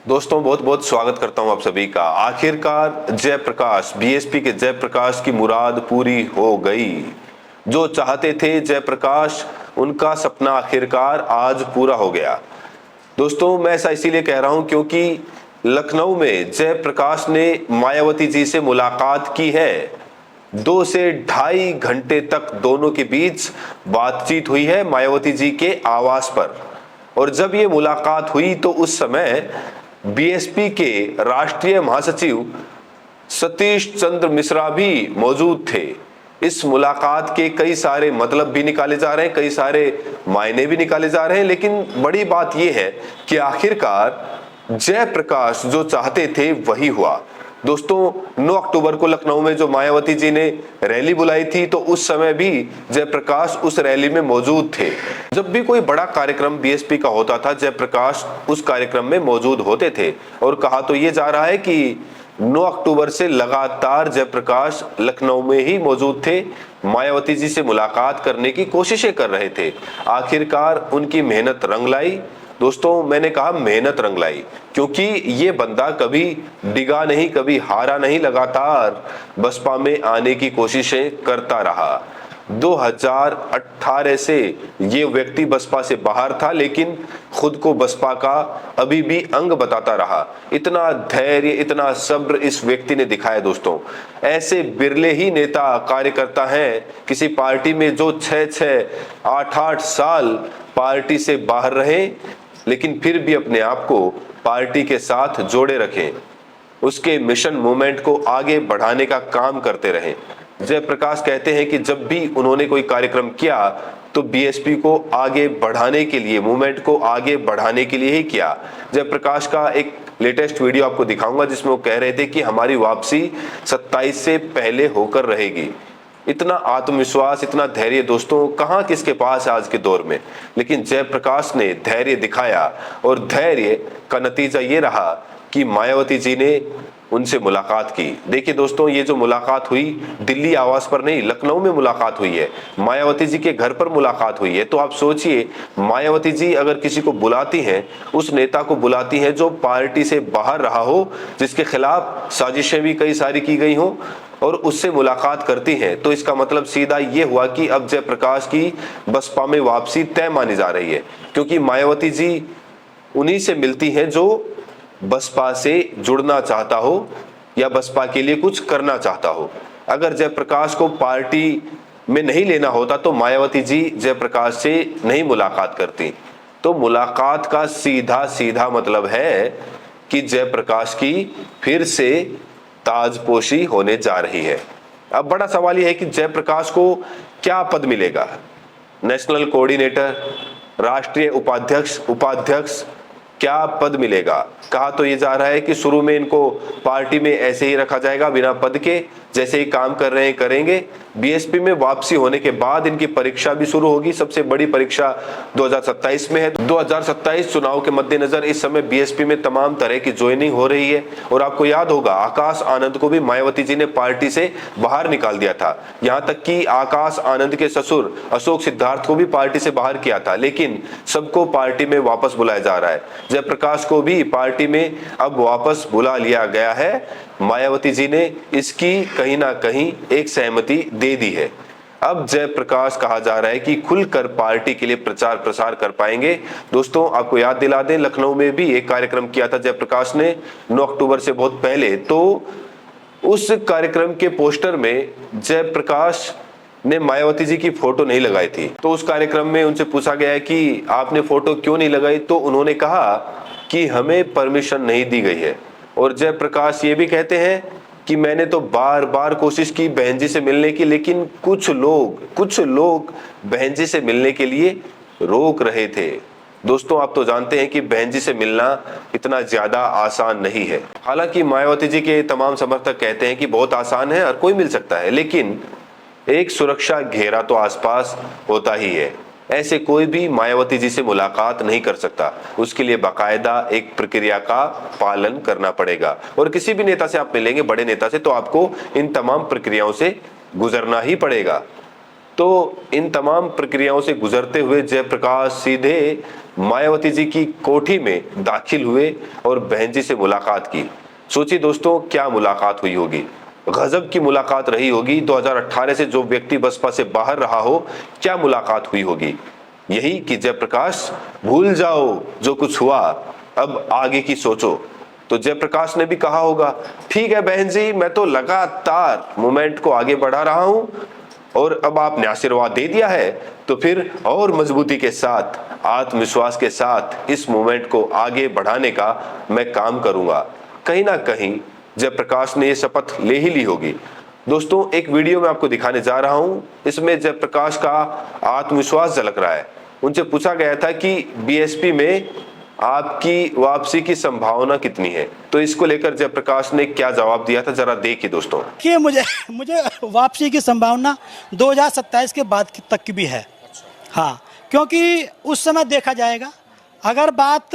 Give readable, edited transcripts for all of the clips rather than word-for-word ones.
दोस्तों बहुत बहुत स्वागत करता हूं आप सभी का। आखिरकार जयप्रकाश, बीएसपी के जयप्रकाश की मुराद पूरी हो गई। जो चाहते थे जयप्रकाश, उनका सपना आखिरकार आज पूरा हो गया। दोस्तों मैं ऐसा इसीलिए कह रहा हूं क्योंकि लखनऊ में जयप्रकाश ने मायावती जी से मुलाकात की है। 2 से 2.5 घंटे तक दोनों के बीच बातचीत हुई है मायावती जी के आवास पर। और जब ये मुलाकात हुई तो उस समय बीएसपी के राष्ट्रीय महासचिव सतीश चंद्र मिश्रा भी मौजूद थे। इस मुलाकात के कई सारे मतलब भी निकाले जा रहे हैं, कई सारे मायने भी निकाले जा रहे हैं, लेकिन बड़ी बात यह है कि आखिरकार जयप्रकाश जो चाहते थे वही हुआ। दोस्तों 9 अक्टूबर को लखनऊ में जो मायावती जी ने रैली बुलाई थी तो उस समय भी जयप्रकाश उस रैली में मौजूद थे। जब भी कोई बड़ा कार्यक्रम बीएसपी का होता था जयप्रकाश उस कार्यक्रम में मौजूद होते थे। और कहा तो ये जा रहा है कि 9 अक्टूबर से लगातार जयप्रकाश लखनऊ में ही मौजूद थे, मायावती जी से मुलाकात करने की कोशिशें कर रहे थे। आखिरकार उनकी मेहनत रंग लाई। दोस्तों मैंने कहा मेहनत रंग लाई, क्योंकि ये बंदा कभी डिगा नहीं, कभी हारा नहीं, लगातार बसपा में आने की कोशिशें करता रहा। 2018 से ये व्यक्ति बसपा से बाहर था, लेकिन खुद को बसपा का अभी भी अंग बताता रहा। इतना धैर्य, इतना सब्र इस व्यक्ति ने दिखाया। दोस्तों ऐसे बिरले ही नेता कार्यकर्ता हैं किसी पार्टी में जो 6-6, 8-8 साल पार्टी से बाहर रहे, लेकिन फिर भी अपने आप को पार्टी के साथ जोड़े रखें, उसके मिशन मूवमेंट को आगे बढ़ाने का काम करते रहें। जयप्रकाश कहते हैं कि जब भी उन्होंने कोई कार्यक्रम किया तो बीएसपी को आगे बढ़ाने के लिए, मूवमेंट को आगे बढ़ाने के लिए ही किया। जयप्रकाश का एक लेटेस्ट वीडियो आपको दिखाऊंगा जिसमें वो कह रहे थे कि हमारी वापसी 27 से पहले होकर रहेगी। इतना आत्मविश्वास, इतना धैर्य दोस्तों कहां किसके पास है आज के दौर में। लेकिन जयप्रकाश ने धैर्य दिखाया और धैर्य का नतीजा ये रहा कि मायावती जी ने उनसे मुलाकात की। देखिए दोस्तों, ये जो मुलाकात हुई दिल्ली आवास पर नहीं, लखनऊ में मुलाकात हुई है, मायावती जी के घर पर मुलाकात हुई है। तो आप सोचिए, मायावती जी अगर किसी को बुलाती हैं, उस नेता को बुलाती हैं जो पार्टी से बाहर रहा हो, जिसके खिलाफ साजिशें भी कई सारी की गई हो, और उससे मुलाकात करती हैं, तो इसका मतलब सीधा ये हुआ कि अब जयप्रकाश की बसपा में वापसी तय मानी जा रही है। क्योंकि मायावती जी उन्हीं से मिलती हैं जो बसपा से जुड़ना चाहता हो या बसपा के लिए कुछ करना चाहता हो। अगर जयप्रकाश को पार्टी में नहीं लेना होता तो मायावती जी जयप्रकाश से नहीं मुलाकात करती। तो मुलाकात का सीधा सीधा मतलब है कि जयप्रकाश की फिर से ताजपोशी होने जा रही है। अब बड़ा सवाल यह है कि जयप्रकाश को क्या पद मिलेगा? नेशनल कोऑर्डिनेटर, राष्ट्रीय उपाध्यक्ष क्या पद मिलेगा? कहा तो ये जा रहा है कि शुरू में इनको पार्टी में ऐसे ही रखा जाएगा बिना पद के, जैसे ही काम कर रहे हैं करेंगे। बीएसपी में वापसी होने के बाद इनकी परीक्षा भी शुरू होगी। सबसे बड़ी परीक्षा 2027 में है। 2027 चुनाव के मद्देनजर इस समय बीएसपी में तमाम तरह की ज्वाइनिंग हो रही है। और आपको याद होगा, आकाश आनंद को भी मायावती जी ने पार्टी से बाहर निकाल दिया था। यहां तक कि आकाश आनंद के ससुर अशोक सिद्धार्थ को भी पार्टी से बाहर किया था, लेकिन सबको पार्टी में वापस बुलाया जा रहा है। जयप्रकाश को भी पार्टी में अब वापस बुला लिया गया है। मायावती जी ने इसकी कहीं ना कहीं एक सहमति दे दी है। अब जयप्रकाश कहा जा रहा है कि खुलकर पार्टी के लिए प्रचार प्रसार कर पाएंगे। दोस्तों आपको याद दिला दें, लखनऊ में भी एक कार्यक्रम किया था जयप्रकाश ने 9 अक्टूबर से बहुत पहले। तो उस कार्यक्रम के पोस्टर में जयप्रकाश ने मायावती जी की फोटो नहीं लगाई थी। तो उस कार्यक्रम में उनसे पूछा गया है कि आपने फोटो क्यों नहीं लगाई, तो उन्होंने कहा कि हमें परमिशन नहीं दी गई है। और जयप्रकाश ये भी कहते हैं कि मैंने तो बार बार कोशिश की बहन जी से मिलने की, लेकिन कुछ लोग बहन जी से मिलने के लिए रोक रहे थे। दोस्तों आप तो जानते हैं कि बहन जी से मिलना इतना ज्यादा आसान नहीं है। हालांकि मायावती जी के तमाम समर्थक कहते हैं कि बहुत आसान है, हर कोई मिल सकता है, लेकिन एक सुरक्षा घेरा तो आसपास होता ही है। ऐसे कोई भी मायावती जी से मुलाकात नहीं कर सकता। उसके लिए बाकायदा एक प्रक्रिया का पालन करना पड़ेगा। और किसी भी नेता से आप मिलेंगे, बड़े नेता से, तो आपको इन तमाम प्रक्रियाओं से गुजरना ही पड़ेगा। तो इन तमाम प्रक्रियाओं से गुजरते हुए जयप्रकाश सीधे मायावती जी की कोठी में दाखिल हुए और बहन जी से मुलाकात की। सोचिए दोस्तों, क्या मुलाकात हुई होगी। गजब की मुलाकात रही होगी। 2018 से जो व्यक्ति बसपा से बाहर रहा हो, क्या मुलाकात हुई होगी। यही कि जयप्रकाश, भूल जाओ जो कुछ हुआ, अब आगे की सोचो। तो जयप्रकाश ने भी कहा होगा, ठीक है बहन जी, मैं तो लगातार मूवमेंट को आगे बढ़ा रहा हूं और अब आपने आशीर्वाद दे दिया है तो फिर और मजबूती के साथ, आत्मविश्वास के साथ इस मूवमेंट को आगे बढ़ाने का मैं काम करूंगा। कहीं ना कहीं जयप्रकाश ने ये शपथ ले ही ली होगी। दोस्तों, एक वीडियो मैं आपको दिखाने जा रहा हूं, इसमें जयप्रकाश का आत्मविश्वास झलक रहा है। उनसे पूछा गया था कि बीएसपी में आपकी वापसी की संभावना कितनी है, तो इसको लेकर जयप्रकाश ने क्या जवाब दिया था, जरा देखिए दोस्तों। कि मुझे वापसी की संभावना 2027 के बाद तक की भी है। हाँ, क्योंकि उस समय देखा जाएगा। अगर बात,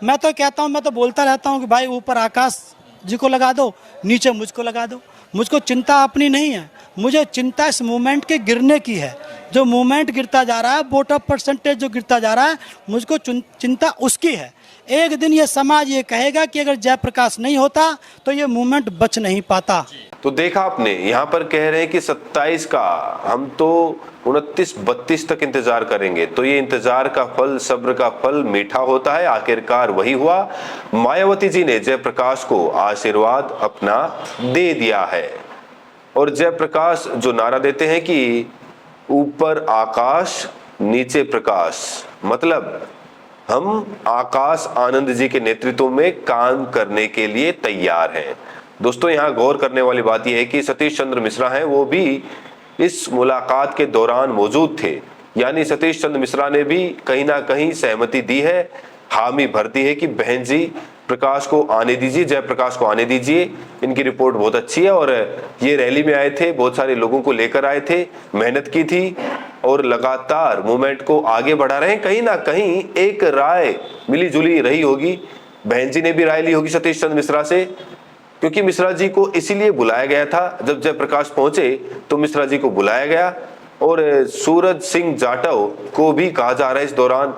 मैं तो कहता हूँ, मैं तो बोलता रहता हूँ कि भाई ऊपर आकाश जी को लगा दो, नीचे मुझको लगा दो। मुझको चिंता अपनी नहीं है, मुझे चिंता इस मूवमेंट के गिरने की है। जो मूवमेंट गिरता जा रहा है, वोट ऑफ परसेंटेज जो गिरता जा रहा है, मुझको चिंता उसकी है। एक दिन ये समाज ये कहेगा कि अगर जयप्रकाश नहीं होता तो ये मूवमेंट बच नहीं पाता। तो देखा आपने, यहाँ पर कह रहे हैं कि 27 का हम तो 29-32 तक इंतजार करेंगे। तो ये इंतजार का फल, सब्र का फल मीठा होता है। आखिरकार वही हुआ। मायावती जी ने जयप्रकाश को आशीर्वाद अपना दे दिया है और जयप्रकाश जो नारा देते हैं कि ऊपर आकाश नीचे प्रकाश, मतलब हम आकाश आनंद जी के नेतृत्व में काम करने के लिए तैयार हैं। दोस्तों, यहाँ गौर करने वाली बात यह है कि सतीश चंद्र मिश्रा हैं, वो भी इस मुलाकात के दौरान मौजूद थे। यानी सतीश चंद्र मिश्रा ने भी कहीं ना कहीं सहमति दी है, हामी भर दी है कि बहन जी प्रकाश को आने दीजिए, जयप्रकाश को आने दीजिए। इनकी रिपोर्ट बहुत अच्छी है और ये रैली में आए थे, बहुत सारे लोगों को लेकर आए थे, मेहनत की थी और लगातार मूवमेंट को आगे बढ़ा रहे हैं। कहीं ना कहीं एक राय मिली जुली रही होगी। बहन जी ने भी राय ली होगी सतीश चंद्र मिश्रा से, क्योंकि मिश्रा जी को इसीलिए बुलाया गया था। जब जयप्रकाश पहुंचे तो मिश्रा जी को बुलाया गया और सूरज सिंह जाटव को भी कहा जा रहा है इस दौरान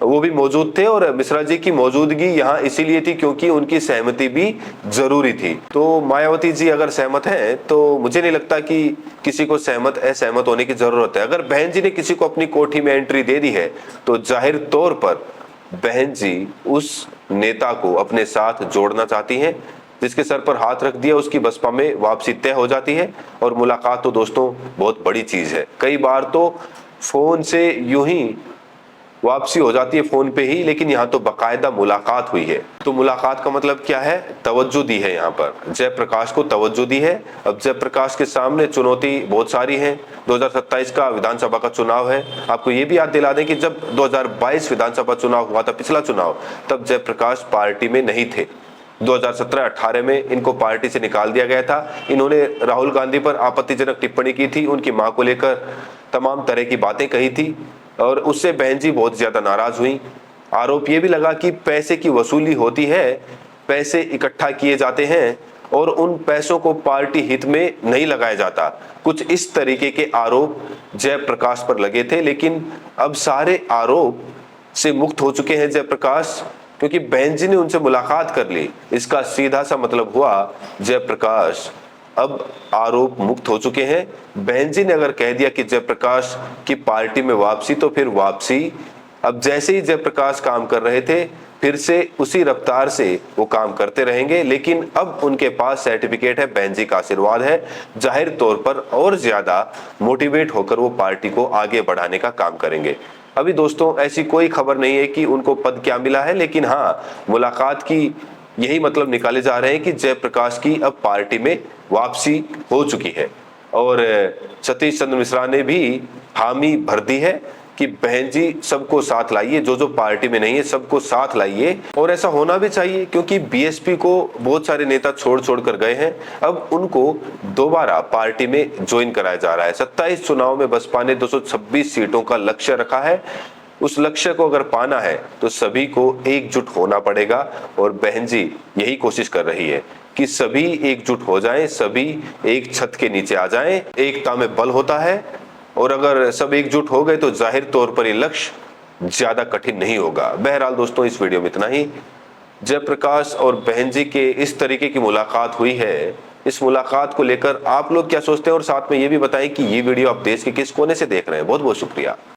वो भी मौजूद थे और मिश्रा जी की मौजूदगी यहाँ इसीलिए थी क्योंकि उनकी सहमति भी जरूरी थी। तो मायावती जी अगर सहमत हैं तो मुझे नहीं लगता कि किसी को सहमत असहमत होने की जरूरत है। अगर बहन जी ने किसी को अपनी कोठी में एंट्री दे दी है तो जाहिर तौर पर बहन जी उस नेता को अपने साथ जोड़ना चाहती हैं। जिसके सर पर हाथ रख दिया उसकी बसपा में वापसी तय हो जाती है। और मुलाकात तो दोस्तों बहुत बड़ी चीज है। कई बार तो फोन से यूं ही वापसी हो जाती है, फोन पे ही, लेकिन यहाँ तो बकायदा मुलाकात हुई है। तो मुलाकात का मतलब क्या है? तवज्जो दी है। यहाँ पर जयप्रकाश को तवज्जो दी है। अब जयप्रकाश के सामने चुनौती बहुत सारी है। 2027 का विधानसभा का चुनाव है। आपको ये भी याद दिला दें कि जब 2022 विधानसभा चुनाव हुआ था, पिछला चुनाव, तब जयप्रकाश पार्टी में नहीं थे। 2017-18 में इनको पार्टी से निकाल दिया गया था। इन्होंने राहुल गांधी पर आपत्तिजनक टिप्पणी की थी, उनकी मां को लेकर तमाम तरह की बातें कही थी और उससे बहन जी बहुत ज्यादा नाराज हुई। आरोप ये भी लगा कि पैसे की वसूली होती है, पैसे इकट्ठा किए जाते हैं और उन पैसों को पार्टी हित में नहीं लगाया जाता। कुछ इस तरीके के आरोप जयप्रकाश पर लगे थे, लेकिन अब सारे आरोप से मुक्त हो चुके हैं जयप्रकाश, क्योंकि बहन जी ने उनसे मुलाकात कर ली। इसका सीधा सा मतलब हुआ जयप्रकाश अब आरोप मुक्त हो चुके हैं। बहन जी ने अगर कह दिया कि जयप्रकाश की पार्टी में वापसी, तो फिर वापसी। अब जैसे ही जयप्रकाश काम कर रहे थे, फिर से उसी रफ्तार से वो काम करते रहेंगे। लेकिन अब उनके पास सर्टिफिकेट है, बहन जी का आशीर्वाद है। जाहिर तौर पर और ज्यादा मोटिवेट होकर वो पार्टी को आगे बढ़ाने का काम करेंगे। अभी दोस्तों ऐसी कोई खबर नहीं है कि उनको पद क्या मिला है, लेकिन हाँ, मुलाकात की यही मतलब निकाले जा रहे हैं कि जयप्रकाश की अब पार्टी में वापसी हो चुकी है। और सतीश चंद्र मिश्रा ने भी हामी भर दी है कि बहन जी सबको साथ लाइए, जो पार्टी में नहीं है सबको साथ लाइए। और ऐसा होना भी चाहिए, क्योंकि बीएसपी को बहुत सारे नेता छोड़ कर गए हैं। अब उनको दोबारा पार्टी में ज्वाइन कराया जा रहा है। 27 चुनाव में बसपा ने 226 सीटों का लक्ष्य रखा है। उस लक्ष्य को अगर पाना है तो सभी को एकजुट होना पड़ेगा और बहन जी यही कोशिश कर रही है कि सभी एकजुट हो जाएं, सभी एक छत के नीचे आ जाएं। एकता में बल होता है और अगर सब एकजुट हो गए तो जाहिर तौर पर ये लक्ष्य ज्यादा कठिन नहीं होगा। बहरहाल दोस्तों, इस वीडियो में इतना ही। जयप्रकाश और बहन जी के इस तरीके की मुलाकात हुई है, इस मुलाकात को लेकर आप लोग क्या सोचते हैं, और साथ में ये भी बताएं कि ये वीडियो आप देश के किस कोने से देख रहे हैं। बहुत बहुत शुक्रिया।